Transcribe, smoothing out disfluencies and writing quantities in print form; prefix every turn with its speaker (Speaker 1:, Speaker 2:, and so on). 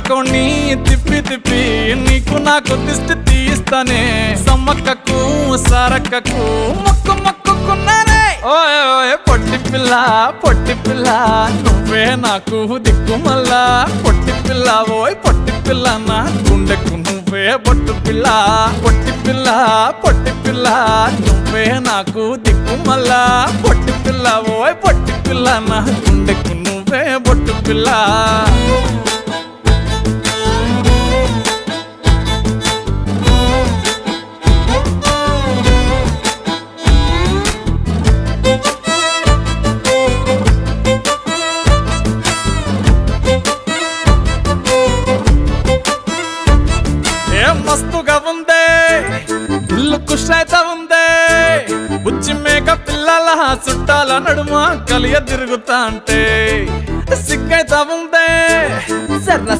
Speaker 1: పకోని తిప్పి తిప్పి నీకు నాకు దిష్టి తీయిస్తానే సమ్మక్కకు సారక్కకు మొక్కు మొక్కుకున్నానే ఓయ్ ఓయ్ పొట్టి పిల్ల నువ్వే నాకు దిక్కుమల్లా పొట్టి పిల్ల ఓయ్ పొట్టి పిల్ల నా గుండెకు నువ్వే బొట్టు పిల్ల పొట్టి పిల్ల నువ్వే నాకు దిక్కుమల్లా పొట్టి పిల్ల ఓయ్ పొట్టి పిల్ల నా గుండెకు నువ్వే బొట్టు పిల్ల మస్తుగా ఉందే ఇల్లు కుషైతా ఉందే బుచ్చి మేక పిల్లల చుట్టాల నడుమ కలియ తిరుగుతా అంటే సిగ్గైతా ఉందే సర్ర